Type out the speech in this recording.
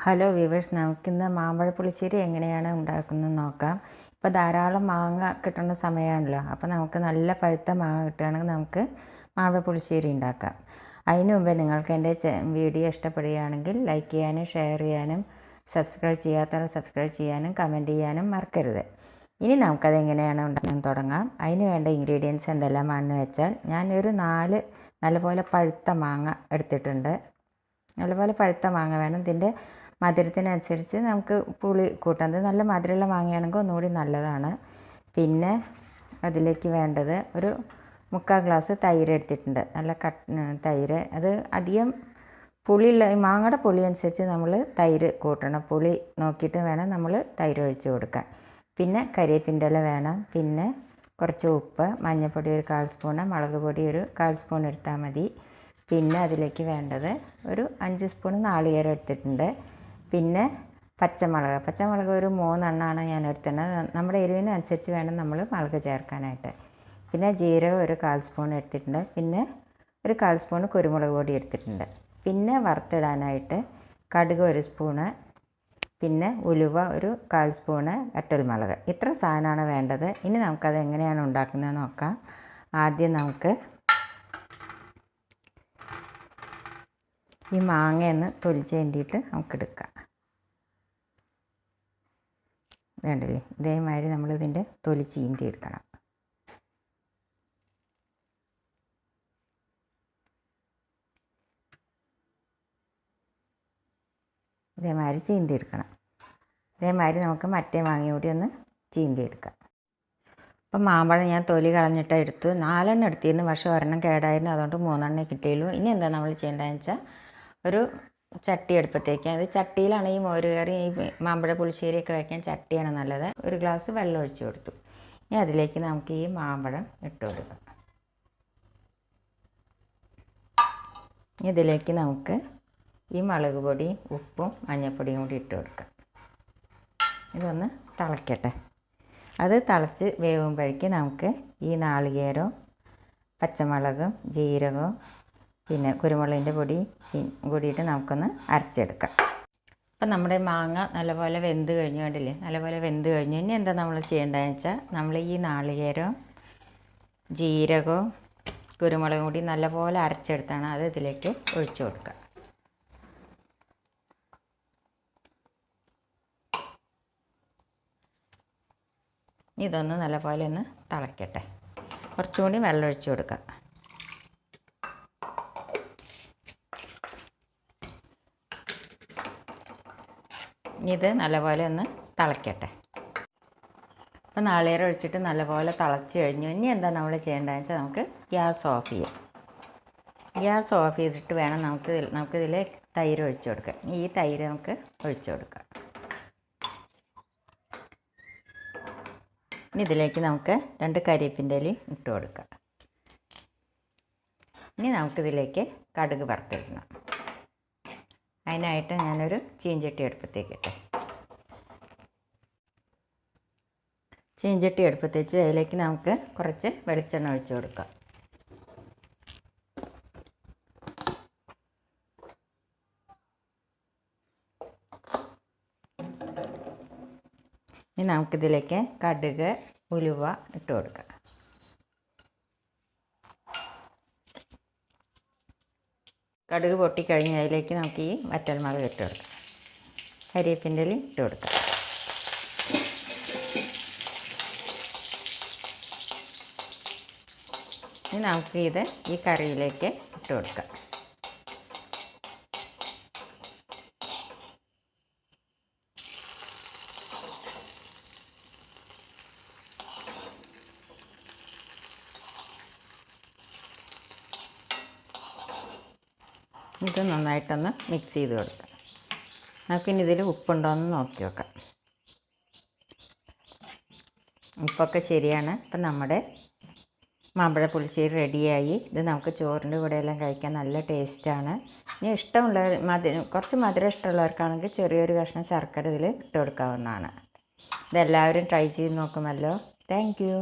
Hello viewers, നമുക്കിന്ന് മാമ്പഴ പുളിശ്ശേരി എങ്ങനെയാണ് ഉണ്ടാക്കുന്നത് നോക്കാം. ഇപ്പോൾ ധാരാളം മാങ്ങ കിട്ടുന്ന സമയമാണല്ലോ, അപ്പോൾ നമുക്ക് നല്ല പഴുത്ത മാങ്ങ കിട്ടുകയാണെങ്കിൽ നമുക്ക് മാമ്പഴ പുളിശ്ശേരി ഉണ്ടാക്കാം. അതിനു മുമ്പേ നിങ്ങൾക്ക് എൻ്റെ വീഡിയോ ഇഷ്ടപ്പെടുകയാണെങ്കിൽ ലൈക്ക് ചെയ്യാനും ഷെയർ ചെയ്യാനും സബ്സ്ക്രൈബ് ചെയ്യാത്തവർ സബ്സ്ക്രൈബ് ചെയ്യാനും കമൻറ്റ് ചെയ്യാനും മറക്കരുത്. ഇനി നമുക്കത് എങ്ങനെയാണ് ഉണ്ടാക്കാൻ തുടങ്ങാം. അതിന് വേണ്ട ഇൻഗ്രീഡിയൻസ് എന്തെല്ലാമാണെന്ന് വെച്ചാൽ, ഞാനൊരു 4 നല്ലപോലെ പഴുത്ത മാങ്ങ എടുത്തിട്ടുണ്ട്. നല്ലപോലെ പഴുത്ത മാങ്ങ വേണം. ഇതിൻ്റെ മധുരത്തിനനുസരിച്ച് നമുക്ക് പുളി കൂട്ടാം. അത് നല്ല മധുരമുള്ള മാങ്ങയാണെങ്കിൽ ഒന്നുകൂടി നല്ലതാണ്. പിന്നെ അതിലേക്ക് വേണ്ടത് ഒരു 3/4 ഗ്ലാസ് തൈര് എടുത്തിട്ടുണ്ട്. നല്ല തൈര്. അത് അധികം പുളിയുള്ള മാങ്ങയുടെ പുളി അനുസരിച്ച് നമ്മൾ തൈര് കൂട്ടണം. പുളി നോക്കിയിട്ട് വേണം നമ്മൾ തൈര് ഒഴിച്ച് കൊടുക്കാൻ. പിന്നെ കരിവേപ്പിൻ്റെ ഇല വേണം. പിന്നെ കുറച്ച് ഉപ്പ്, മഞ്ഞൾപ്പൊടി ഒരു 1/4 സ്പൂണ്, മുളക് പൊടി ഒരു 1/4 സ്പൂൺ എടുത്താൽ മതി. പിന്നെ അതിലേക്ക് വേണ്ടത് ഒരു 5 സ്പൂൺ നാളികേരം എടുത്തിട്ടുണ്ട്. പിന്നെ പച്ചമുളക് ഒരു 3 എണ്ണമാണ് ഞാൻ എടുത്തിട്ടുണ്ട്. നമ്മുടെ എരിവിനനുസരിച്ച് വേണം നമ്മൾ മുളക് ചേർക്കാനായിട്ട്. പിന്നെ ജീരകം ഒരു 1/4 സ്പൂൺ എടുത്തിട്ടുണ്ട്. പിന്നെ ഒരു 1/4 സ്പൂൺ കുരുമുളക് പൊടി എടുത്തിട്ടുണ്ട്. പിന്നെ വറുത്തിടാനായിട്ട് കടുക് 1 സ്പൂണ്, പിന്നെ ഉലുവ ഒരു 1/4 സ്പൂണ്, വറ്റൽമുളക്. ഇത്ര സാധനമാണ് വേണ്ടത്. ഇനി നമുക്കത് എങ്ങനെയാണ് ഉണ്ടാക്കുന്നത് നോക്കാം. ആദ്യം നമുക്ക് ഈ മാങ്ങയൊന്ന് തൊലി ചേന്തിയിട്ട് നമുക്കെടുക്കാം. വേണ്ടല്ലേ, ഇതേമാതിരി നമ്മളിതിൻ്റെ തൊലി ചീന്തി എടുക്കണം. ഇതേമാതിരി ചീന്തി എടുക്കണം. ഇതേമാതിരി നമുക്ക് മറ്റേ മാങ്ങ കൂടി ഒന്ന് ചീന്തി എടുക്കാം. അപ്പം മാമ്പഴം ഞാൻ തൊലി കളഞ്ഞിട്ട് എടുത്തു. 4 എണ്ണം എടുത്തിരുന്നു, പക്ഷേ ഒരെണ്ണം കേടായിരുന്നു. അതുകൊണ്ട് 3 എണ്ണേ കിട്ടിയുള്ളൂ. ഇനി എന്താ നമ്മൾ ചെയ്യേണ്ടതെന്ന് വെച്ചാൽ, ഒരു ചട്ടി അടുപ്പത്തേക്ക്, അത് ചട്ടിയിലാണ് ഈ മോര് കറി ഈ മാമ്പഴ പുളിശ്ശേരിയൊക്കെ വയ്ക്കാൻ ചട്ടിയാണ് നല്ലത്. ഒരു ഗ്ലാസ് വെള്ളം ഒഴിച്ച് കൊടുത്തു. ഇനി അതിലേക്ക് നമുക്ക് ഈ മാമ്പഴം ഇട്ട് കൊടുക്കാം. ഇതിലേക്ക് നമുക്ക് ഈ മുളക് പൊടി, ഉപ്പും മഞ്ഞൾപ്പൊടിയും കൂടി ഇട്ട് കൊടുക്കാം. ഇതൊന്ന് തിളയ്ക്കട്ടെ. അത് തിളച്ച് വേവുമ്പോഴേക്ക് നമുക്ക് ഈ നാളികേരവും പച്ചമുളകും ജീരകവും പിന്നെ കുരുമുളകിൻ്റെ പൊടി കൂടിയിട്ട് നമുക്കൊന്ന് അരച്ചെടുക്കാം. അപ്പം നമ്മുടെ മാങ്ങ നല്ലപോലെ വെന്ത് കഴിഞ്ഞ് കണ്ടില്ലേ, നല്ലപോലെ വെന്ത് കഴിഞ്ഞ് ഇനി എന്താ നമ്മൾ ചെയ്യേണ്ടതെന്ന് വെച്ചാൽ, നമ്മൾ ഈ നാളികേരവും ജീരകവും കുരുമുളകും കൂടി നല്ലപോലെ അരച്ചെടുത്താണ് അത് ഇതിലേക്ക് ഒഴിച്ചു കൊടുക്കുക. ഇതൊന്ന് നല്ലപോലെ ഒന്ന് തിളയ്ക്കട്ടെ. കുറച്ചും കൂടി വെള്ളം ഒഴിച്ച് കൊടുക്കുക. ഇത് നല്ലപോലെ ഒന്ന് തിളയ്ക്കട്ടെ. അപ്പോൾ നാളികേരം ഒഴിച്ചിട്ട് നല്ലപോലെ തിളച്ച് കഴിഞ്ഞു. ഇനി എന്താ നമ്മൾ ചെയ്യേണ്ടതെന്ന് വെച്ചാൽ, നമുക്ക് ഗ്യാസ് ഓഫ് ചെയ്യാം. ഗ്യാസ് ഓഫ് ചെയ്തിട്ട് വേണം നമുക്കിതിൽ തൈര് ഒഴിച്ച് കൊടുക്കാം. ഈ തൈര് നമുക്ക് ഒഴിച്ച് കൊടുക്കാം. ഇനി ഇതിലേക്ക് നമുക്ക് 2 കരിവേപ്പിൻ്റെ ഇല ഇട്ട് കൊടുക്കാം. ഇനി നമുക്കിതിലേക്ക് കടുക് വറുത്തിടണം. അതിനായിട്ട് ഞാനൊരു ചീഞ്ചട്ടി അടുപ്പത്തേക്ക് ഇട്ടു. ചീഞ്ചട്ടി അടുപ്പത്തേച്ച് അതിലേക്ക് നമുക്ക് കുറച്ച് വെളിച്ചെണ്ണ ഒഴിച്ച് കൊടുക്കാം. ഇനി നമുക്കിതിലേക്ക് കടുക്, ഉലുവ ഇട്ട് കൊടുക്കാം. കടുക് പൊട്ടിക്കഴിഞ്ഞ് അതിലേക്ക് നമുക്ക് ഈ വറ്റൽമുളക് ഇട്ട് കൊടുക്കാം. കരിവേപ്പിൻ്റെ ഇല ഇട്ട് കൊടുക്കാം. ഇനി നമുക്ക് ഇത് ഈ കറിയിലേക്ക് ഇട്ട് കൊടുക്കാം. ഇത് നന്നായിട്ടൊന്ന് മിക്സ് ചെയ്ത് കൊടുക്കാം. നമുക്കിനി ഇതിൽ ഉപ്പുണ്ടോയെന്ന് നോക്കി നോക്കാം. ഉപ്പൊക്കെ ശരിയാണ്. ഇപ്പം നമ്മുടെ മാമ്പഴ പുളിശ്ശേരി റെഡിയായി. ഇത് നമുക്ക് ചോറിൻ്റെ കൂടെയെല്ലാം കഴിക്കാൻ നല്ല ടേസ്റ്റാണ്. ഇനി കുറച്ച് മധുരം ഇഷ്ടമുള്ളവർക്കാണെങ്കിൽ ചെറിയൊരു കഷ്ണം ശർക്കര ഇതിൽ ഇട്ട് കൊടുക്കാവുന്നതാണ്. ഇതെല്ലാവരും ട്രൈ ചെയ്ത് നോക്കുമല്ലോ. Thank you.